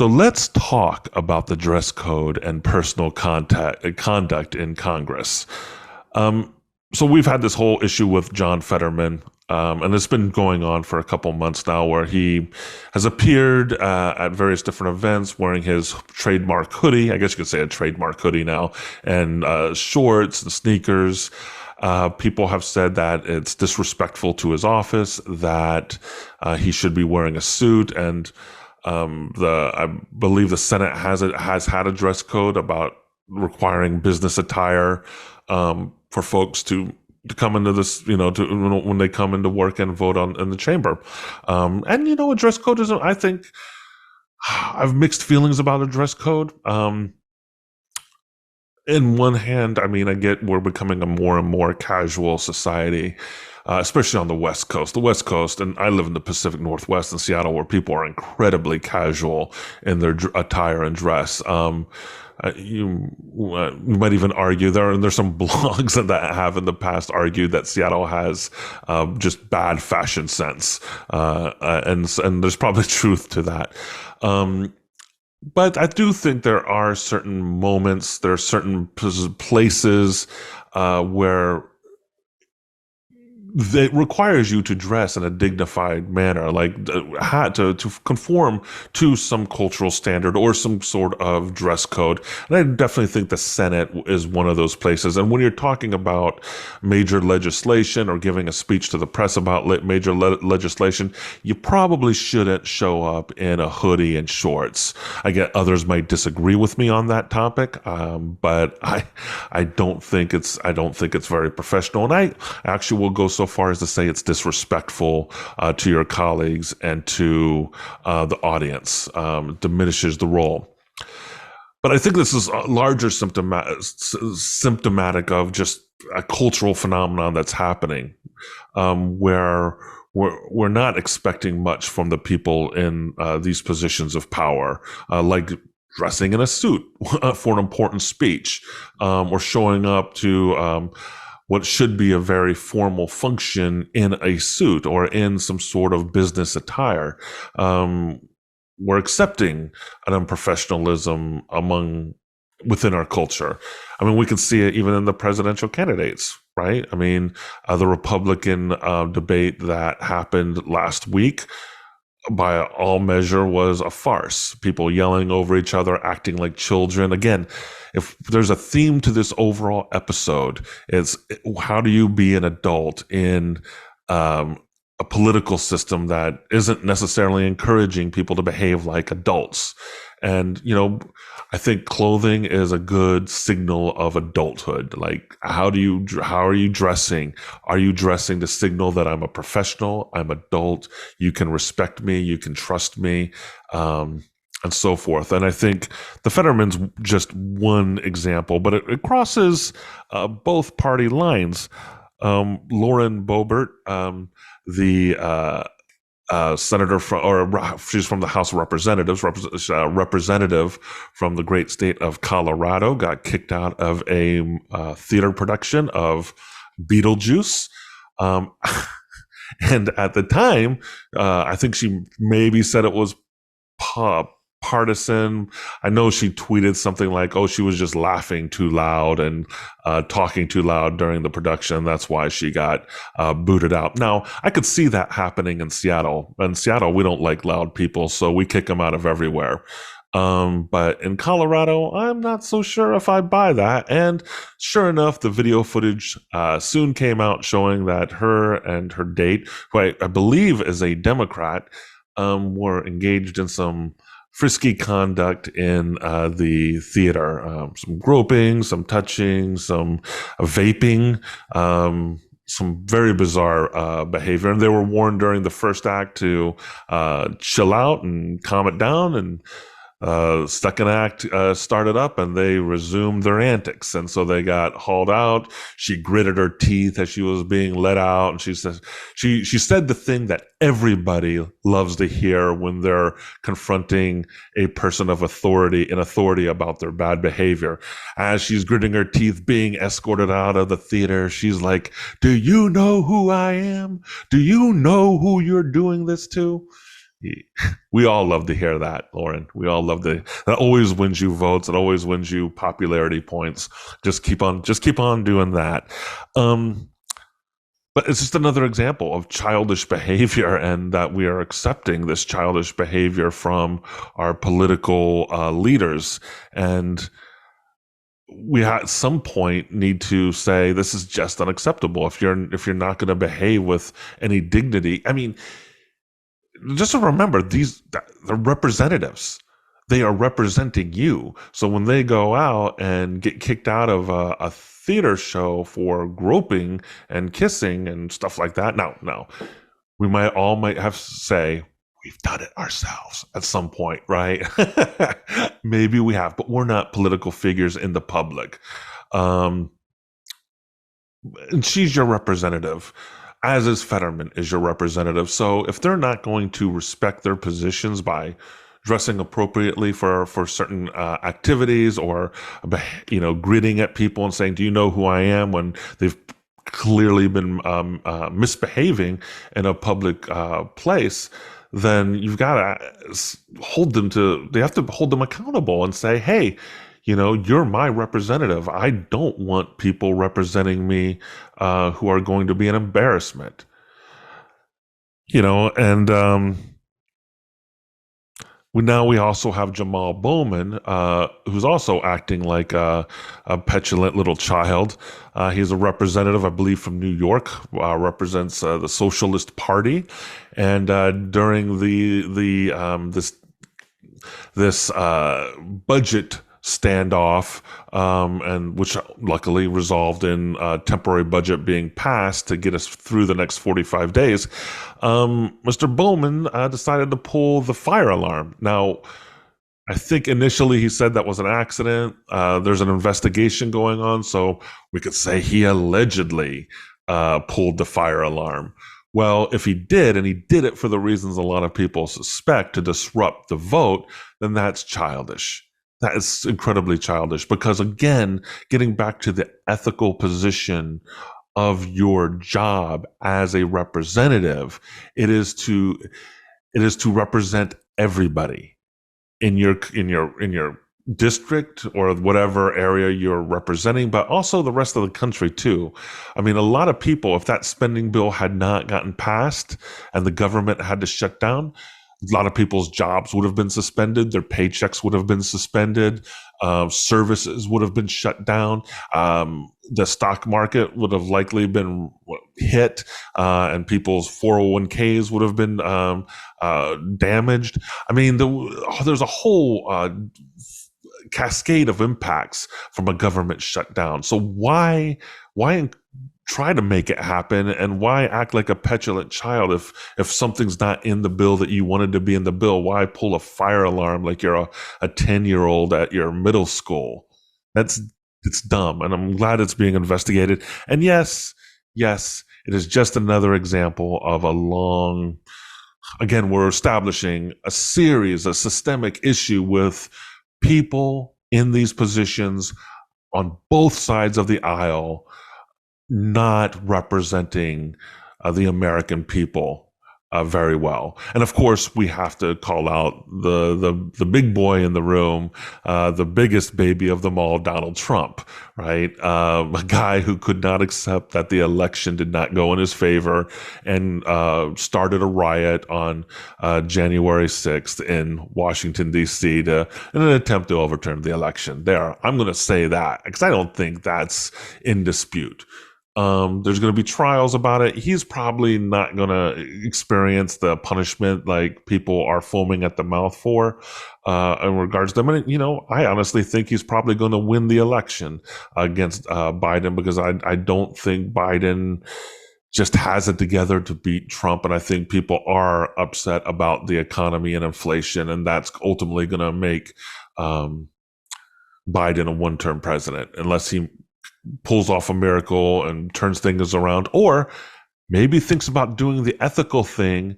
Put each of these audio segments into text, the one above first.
So let's talk about the dress code and personal conduct in Congress. Um, so we've had this whole issue with John Fetterman, and it's been going on for a couple months now, where he has appeared at various different events wearing his trademark hoodie. I guess you could say a trademark hoodie now, and shorts and sneakers. People have said that it's disrespectful to his office, that he should be wearing a suit, and I believe the Senate has had a dress code about requiring business attire for folks to come into this, when they come into work and vote in the chamber. And a dress code isn't. I think I've mixed feelings about a dress code. In one hand, I mean, I get we're becoming a more and more casual society, especially on the West Coast. The West Coast, and I live in the Pacific Northwest in Seattle, where people are incredibly casual in their attire and dress. You might even argue there's some blogs that have in the past argued that Seattle has just bad fashion sense, and there's probably truth to that. But I do think there are certain moments, there are certain places where that requires you to dress in a dignified manner, like to conform to some cultural standard or some sort of dress code. And I definitely think the Senate is one of those places. And when you're talking about major legislation or giving a speech to the press about major legislation, you probably shouldn't show up in a hoodie and shorts. I get others might disagree with me on that topic, but I don't think it's very professional. And I actually will go so far as to say it's disrespectful to your colleagues and to the audience. Diminishes the role. But I think this is larger symptomatic of just a cultural phenomenon that's happening, where we're not expecting much from the people in these positions of power, like dressing in a suit for an important speech, or showing up to what should be a very formal function in a suit or in some sort of business attire. We're accepting an unprofessionalism within our culture. I mean, we can see it even in the presidential candidates, right? I mean, the Republican debate that happened last week, by all measure, was a farce. People yelling over each other, acting like children. Again, if there's a theme to this overall episode, it's how do you be an adult in a political system that isn't necessarily encouraging people to behave like adults. And, I think clothing is a good signal of adulthood. Like, how are you dressing? Are you dressing to signal that I'm a professional, I'm adult, you can respect me, you can trust me, and so forth. And I think the Fetterman's just one example, but it crosses both party lines. Lauren Boebert, the senator she's from the House of Representatives, representative from the great state of Colorado, got kicked out of a theater production of Beetlejuice. And at the time, I think she maybe said it was partisan. I know she tweeted something like, "Oh, she was just laughing too loud and talking too loud during the production. That's why she got booted out." Now, I could see that happening in Seattle. In Seattle, we don't like loud people, so we kick them out of everywhere. But in Colorado, I'm not so sure if I buy that. And sure enough, the video footage soon came out showing that her and her date, who I believe is a Democrat, were engaged in some frisky conduct in the theater, some groping, some touching, some vaping, some very bizarre behavior. And they were warned during the first act to chill out and calm it down. And second act started up and they resumed their antics. And so they got hauled out. She gritted her teeth as she was being let out. And she said the thing that everybody loves to hear when they're confronting a person of authority about their bad behavior. As she's gritting her teeth, being escorted out of the theater, she's like, "Do you know who I am? Do you know who you're doing this to?" We all love to hear that, Lauren. We all love to. That always wins you votes. It always wins you popularity points. Just keep on doing that. Um, but it's just another example of childish behavior, and that we are accepting this childish behavior from our political leaders. And we at some point need to say this is just unacceptable. If you're not going to behave with any dignity, I mean, just to remember, they're representatives. They are representing you. So when they go out and get kicked out of a theater show for groping and kissing and stuff like that, no, we might have to say we've done it ourselves at some point, right? Maybe we have, but we're not political figures in the public. And she's your representative, as is Fetterman is your representative. So if they're not going to respect their positions by dressing appropriately for certain activities, or gritting at people and saying, "Do you know who I am?" when they've clearly been misbehaving in a public place, then you've got to they have to hold them accountable and say, "Hey, you're my representative. I don't want people representing me who are going to be an embarrassment." And we also have Jamaal Bowman, who's also acting like a petulant little child. He's a representative, I believe, from New York, represents the Socialist Party, and during this budget standoff, and which luckily resolved in temporary budget being passed to get us through the next 45 days, Mr. Bowman decided to pull the fire alarm. Now, I think initially he said that was an accident. There's an investigation going on, so we could say he allegedly pulled the fire alarm. Well, if he did, and he did it for the reasons a lot of people suspect, to disrupt the vote, then that's childish. That is incredibly childish, because, again, getting back to the ethical position of your job as a representative, it is to represent everybody in your district or whatever area you're representing, but also the rest of the country too. I mean, a lot of people, if that spending bill had not gotten passed and the government had to shut down, a lot of people's jobs would have been suspended. Their paychecks would have been suspended. Services would have been shut down. The stock market would have likely been hit, and people's 401ks would have been damaged. I mean, there's a whole cascade of impacts from a government shutdown. So why try to make it happen, and why act like a petulant child if something's not in the bill that you wanted to be in the bill? Why pull a fire alarm like you're a 10-year-old at your middle school? It's dumb, and I'm glad it's being investigated. And yes, it is just another example of again, we're establishing a systemic issue with people in these positions on both sides of the aisle not representing the American people very well. And of course, we have to call out the big boy in the room, the biggest baby of them all, Donald Trump, right? A guy who could not accept that the election did not go in his favor, and started a riot on January 6th in Washington, D.C. in an attempt to overturn the election. I'm going to say that because I don't think that's in dispute. There's going to be trials about it. He's probably not going to experience the punishment like people are foaming at the mouth for in regards to them. And, I honestly think he's probably going to win the election against Biden, because I don't think Biden just has it together to beat Trump. And I think people are upset about the economy and inflation, and that's ultimately going to make Biden a one-term president, unless he pulls off a miracle and turns things around, or maybe thinks about doing the ethical thing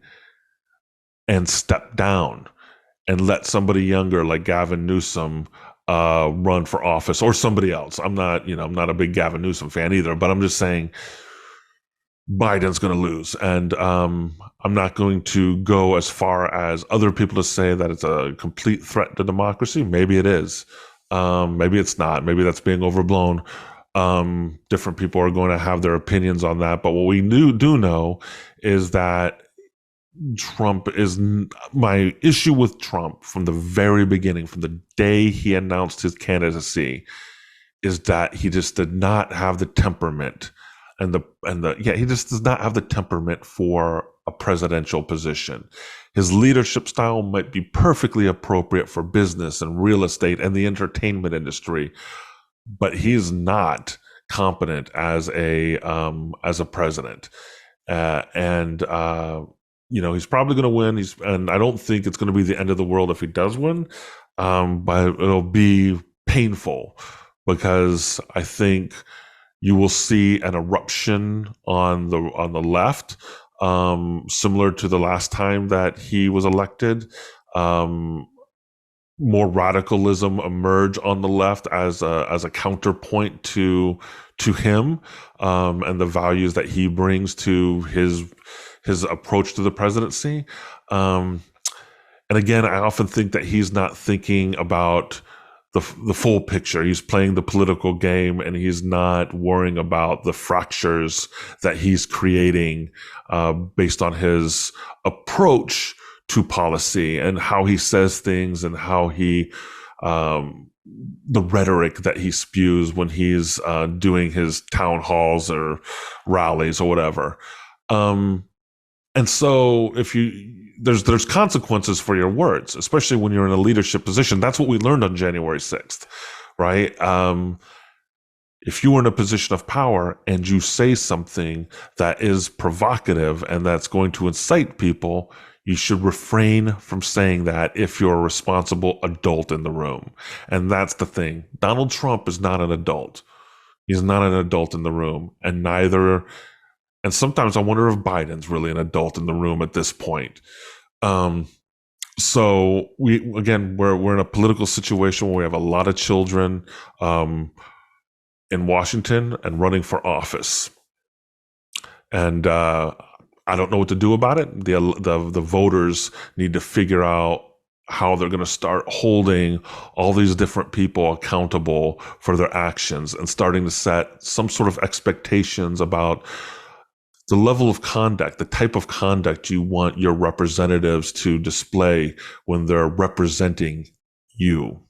and step down and let somebody younger like Gavin Newsom run for office, or somebody else. I'm not a big Gavin Newsom fan either, but I'm just saying Biden's going to lose. And I'm not going to go as far as other people to say that it's a complete threat to democracy. Maybe it is. Maybe it's not. Maybe that's being overblown. Different people are going to have their opinions on that. But what we do know is that Trump is my issue with Trump from the very beginning, from the day he announced his candidacy, is that he just did not have the temperament he just does not have the temperament for a presidential position. His leadership style might be perfectly appropriate for business and real estate and the entertainment industry, but he's not competent as a president. He's probably going to win. And I don't think it's going to be the end of the world if he does win, but it'll be painful because I think you will see an eruption on the left, similar to the last time that he was elected. More radicalism emerge on the left as a counterpoint to him, and the values that he brings to his approach to the presidency. And again, I often think that he's not thinking about the full picture. He's playing the political game, and he's not worrying about the fractures that he's creating based on his approach to policy and how he says things and how he the rhetoric that he spews when he's doing his town halls or rallies or whatever. And so there's consequences for your words, especially when you're in a leadership position. That's what we learned on January 6th, right? If you were in a position of power and you say something that is provocative and that's going to incite people, you should refrain from saying that if you're a responsible adult in the room. And that's the thing. Donald Trump is not an adult. He's not an adult in the room, and sometimes I wonder if Biden's really an adult in the room at this point. So we're in a political situation where we have a lot of children in Washington and running for office, and I don't know what to do about it. The voters need to figure out how they're going to start holding all these different people accountable for their actions and starting to set some sort of expectations about the level of conduct, the type of conduct you want your representatives to display when they're representing you.